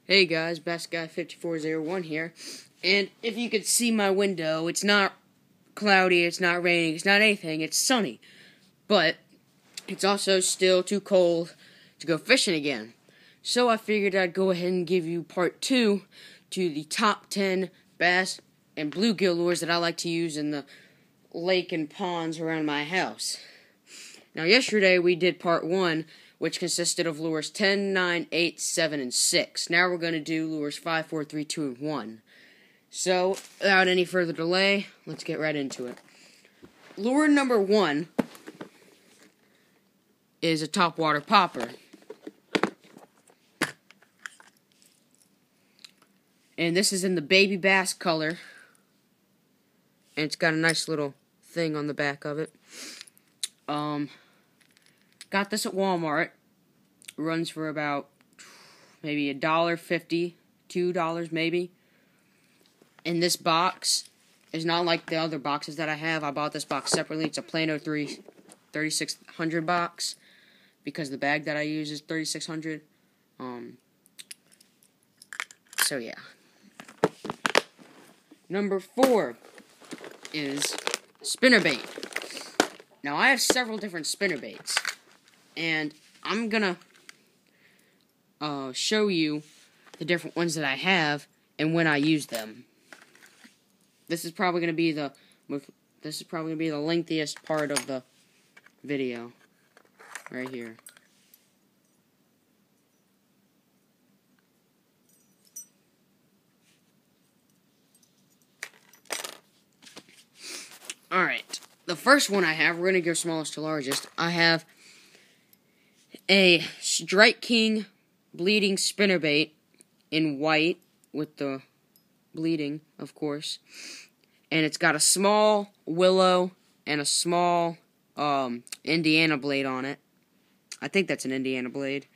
Hey guys, Best Guy 5401 here, and if you could see my window, it's not cloudy, it's not raining, it's not anything, it's sunny, but it's also still too cold to go fishing again. So I figured I'd go ahead and give you part 2 to the top 10 bass and bluegill lures that I like to use in the lake and ponds around my house. Now yesterday we did part 1, which consisted of lures 10, 9, 8, 7, and 6. Now we're going to do lures 5, 4, 3, 2, and 1. So, without any further delay, let's get right into it. Lure number 1 is a topwater popper. And this is in the baby bass color. And it's got a nice little thing on the back of it. Got this at Walmart. Runs for about maybe $1.50, $2 maybe. And this box is not like the other boxes that I have. I bought this box separately. It's a Plano 3600 box because the bag that I use is 3600. So yeah. Number 4 is spinnerbait. Now I have several different spinnerbaits, and I'm gonna show you the different ones that I have and when I use them. This is probably gonna be the lengthiest part of the video, right here. Alright, the first one I have, we're going to go smallest to largest. I have a Strike King bleeding spinnerbait in white, with the bleeding, of course. And it's got a small willow and a small Indiana blade on it. I think that's an Indiana blade.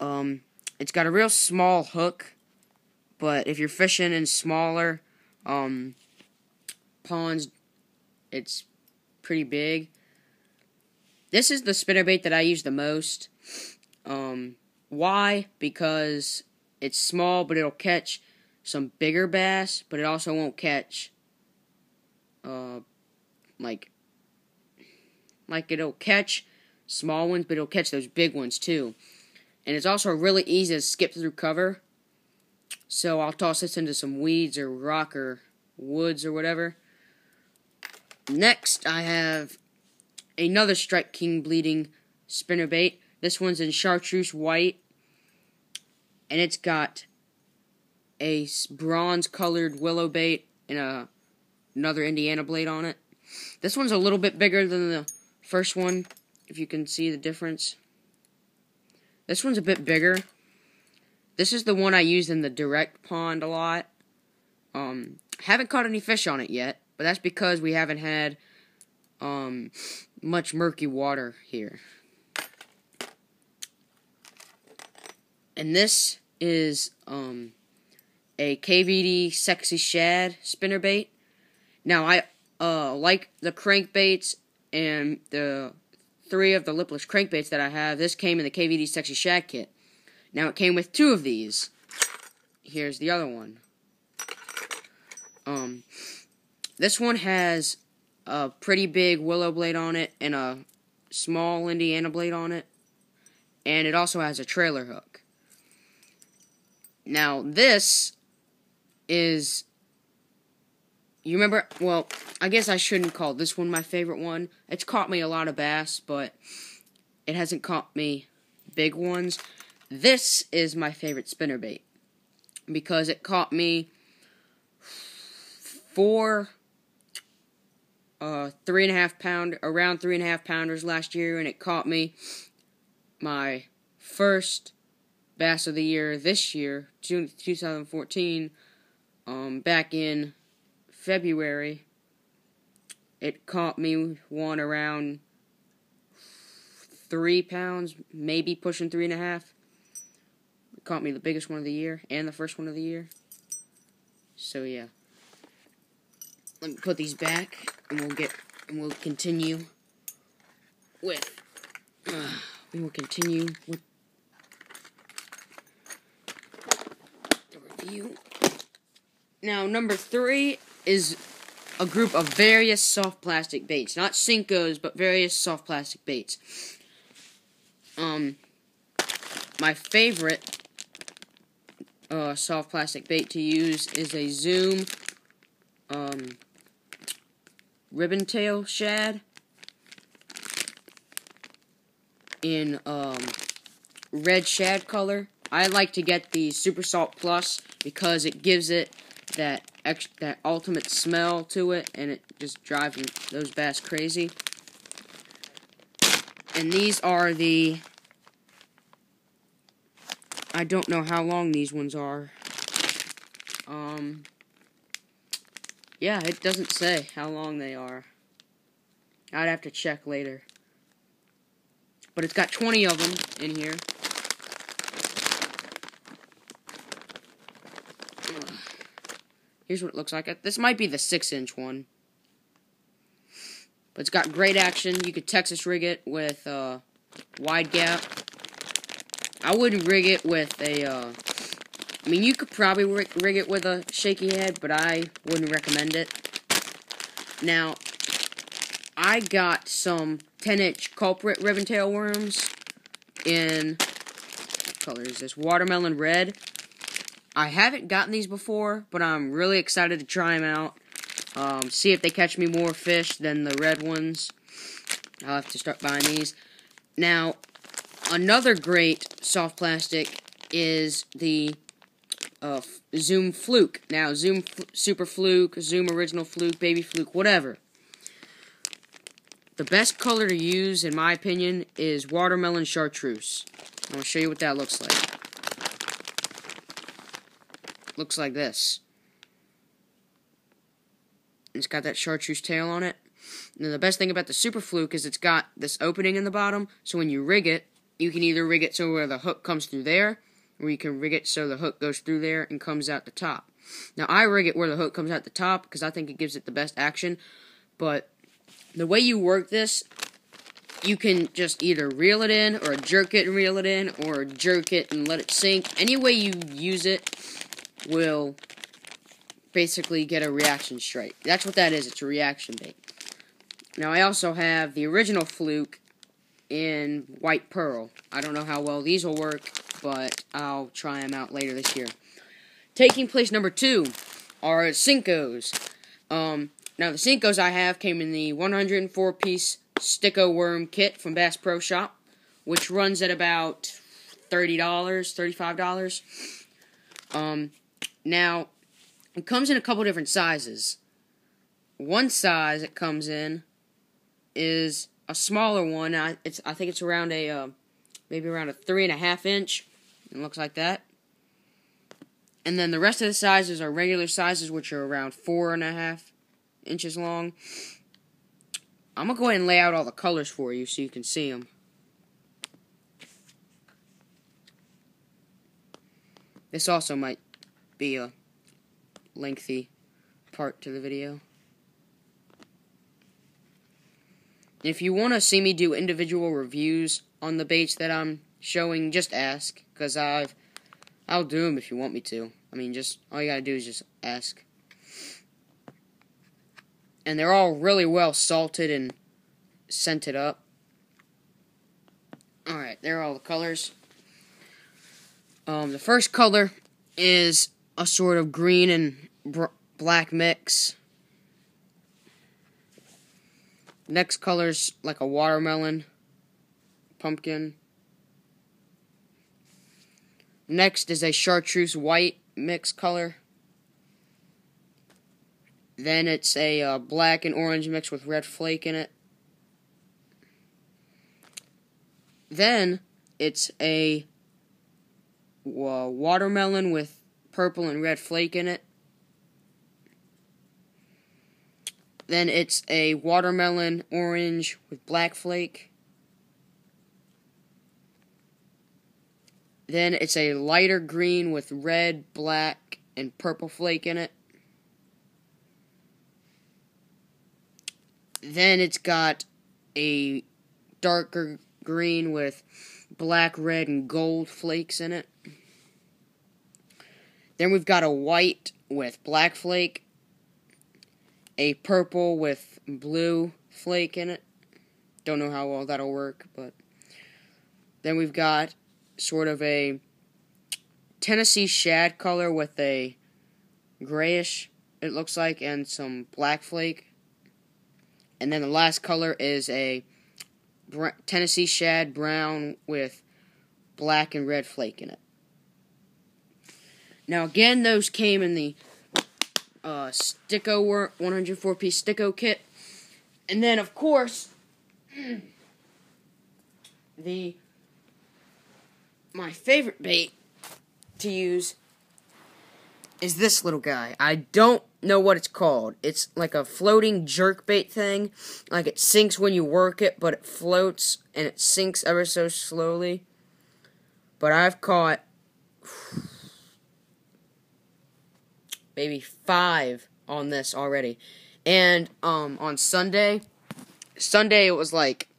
It's got a real small hook, but if you're fishing in smaller ponds, it's pretty big. This is the spinnerbait that I use the most. Why? Because it's small, but it'll catch some bigger bass, but it also won't catch like it'll catch small ones, but it'll catch those big ones too. And it's also really easy to skip through cover. So I'll toss this into some weeds or rock or woods or whatever. Next, I have another Strike King bleeding spinnerbait. This one's in chartreuse white, and it's got a bronze-colored willow bait and another Indiana blade on it. This one's a little bit bigger than the first one, if you can see the difference. This one's a bit bigger. This is the one I used in the direct pond a lot. Haven't caught any fish on it yet, but that's because we haven't had much murky water here. And this is a KVD Sexy Shad spinnerbait. Now I like the crankbaits and the 3 of the lipless crankbaits that I have. This came in the KVD Sexy Shad kit. Now it came with 2 of these. Here's the other one. This one has a pretty big willow blade on it and a small Indiana blade on it. And it also has a trailer hook. Now this is, you remember, well, I guess I shouldn't call this one my favorite one. It's caught me a lot of bass, but it hasn't caught me big ones. This is my favorite spinnerbait because it caught me 4 around 3.5 pounders last year, and it caught me my first bass of the year this year, June 2014, back in February. It caught me one around 3 pounds, maybe pushing 3.5. It caught me the biggest one of the year and the first one of the year. So yeah. Let me put these back, and we'll continue with you. Now, number 3 is a group of various soft plastic baits. Not Cincos, but various soft plastic baits. My favorite soft plastic bait to use is a Zoom ribbon tail shad in red shad color. I like to get the Super Salt Plus because it gives it that ultimate smell to it, and it just drives those bass crazy. And these are the... I don't know how long these ones are. Yeah, it doesn't say how long they are. I'd have to check later. But it's got 20 of them in here. Here's what it looks like. This might be the 6-inch one. But it's got great action. You could Texas rig it with wide gap. I wouldn't rig it with a... I mean, you could probably rig it with a shaky head, but I wouldn't recommend it. Now, I got some 10-inch culprit ribbon tail worms in... What color is this? Watermelon red. I haven't gotten these before, but I'm really excited to try them out. See if they catch me more fish than the red ones. I'll have to start buying these. Now, another great soft plastic is the Zoom Fluke. Now, Zoom Super Fluke, Zoom Original Fluke, Baby Fluke, whatever. The best color to use, in my opinion, is Watermelon Chartreuse. I'm going to show you what that looks like. Looks like this. It's got that chartreuse tail on it. And the best thing about the Super Fluke is it's got this opening in the bottom, so when you rig it, you can either rig it so where the hook comes through there, or you can rig it so the hook goes through there and comes out the top. Now, I rig it where the hook comes out the top because I think it gives it the best action, but the way you work this, you can just either reel it in, or jerk it and reel it in, or jerk it and let it sink. Any way you use it will basically get a reaction strike. That's what that is. It's a reaction bait. Now, I also have the original Fluke in white pearl. I don't know how well these will work, but I'll try them out later this year. Taking place number 2 are Cincos. Now, the Cincos I have came in the 104-piece Sticko Worm kit from Bass Pro Shop, which runs at about $30, $35. Now, it comes in a couple different sizes. One size it comes in is a smaller one. I think it's around maybe around a 3.5 inch. It looks like that. And then the rest of the sizes are regular sizes, which are around 4.5 inches long. I'm gonna go ahead and lay out all the colors for you so you can see them. This also might be a lengthy part to the video. If you want to see me do individual reviews on the baits that I'm showing, just ask, because I'll do them if you want me to. I mean, just all you gotta do is just ask. And they're all really well salted and scented up. Alright, there are all the colors. The first color is a sort of green and black mix. Next color's like a watermelon, pumpkin. Next is a chartreuse white mix color. Then it's a black and orange mix with red flake in it. Then it's a watermelon with purple and red flake in it. Then it's a watermelon orange with black flake. Then it's a lighter green with red, black, and purple flake in it. Then it's got a darker green with black, red, and gold flakes in it. Then we've got a white with black flake, a purple with blue flake in it. Don't know how well that'll work, but then we've got sort of a Tennessee shad color with a grayish, it looks like, and some black flake. And then the last color is a Tennessee shad brown with black and red flake in it. Now again, those came in the Sticko 104-piece Sticko kit. And then, of course, my favorite bait to use is this little guy. I don't know what it's called. It's like a floating jerkbait thing. Like it sinks when you work it, but it floats and it sinks ever so slowly. But I've caught maybe 5 on this already. And on Sunday it was like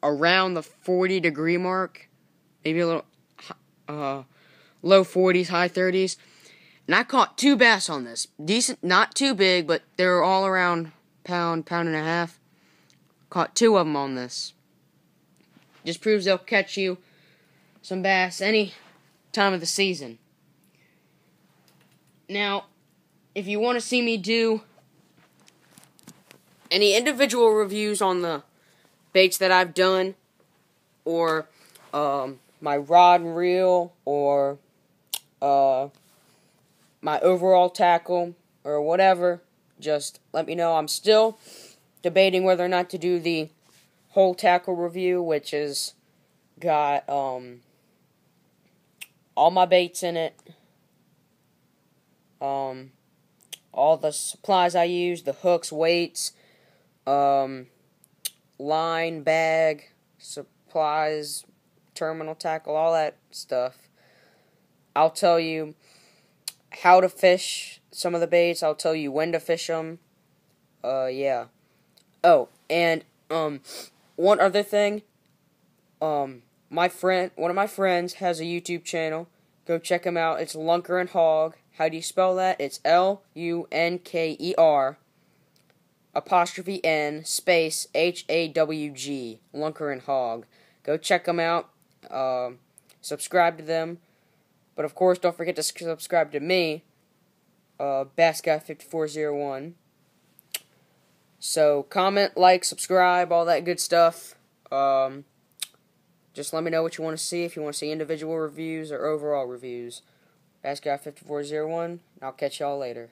around the 40-degree mark, maybe a little low 40s, high 30s. And I caught 2 bass on this. Decent, not too big, but they were all around pound and a half. Caught 2 of them on this. Just proves they'll catch you some bass any time of the season. Now, if you want to see me do any individual reviews on the baits that I've done, or my rod and reel, or my overall tackle, or whatever, just let me know. I'm still debating whether or not to do the whole tackle review, which is got all my baits in it, all the supplies I use, the hooks, weights, line, bag, supplies, terminal tackle, all that stuff. I'll tell you how to fish some of the baits. I'll tell you when to fish them. Yeah. Oh, and one other thing. One of my friends has a YouTube channel. Go check him out. It's Lunker and Hog. How do you spell that? It's Lunker apostrophe N space HAWG. Lunker and Hog. Go check them out. Subscribe to them. But of course, don't forget to subscribe to me, BassGuy5401. So comment, like, subscribe, all that good stuff. Just let me know what you want to see. If you want to see individual reviews or overall reviews, BassGuy5401. I'll catch y'all later.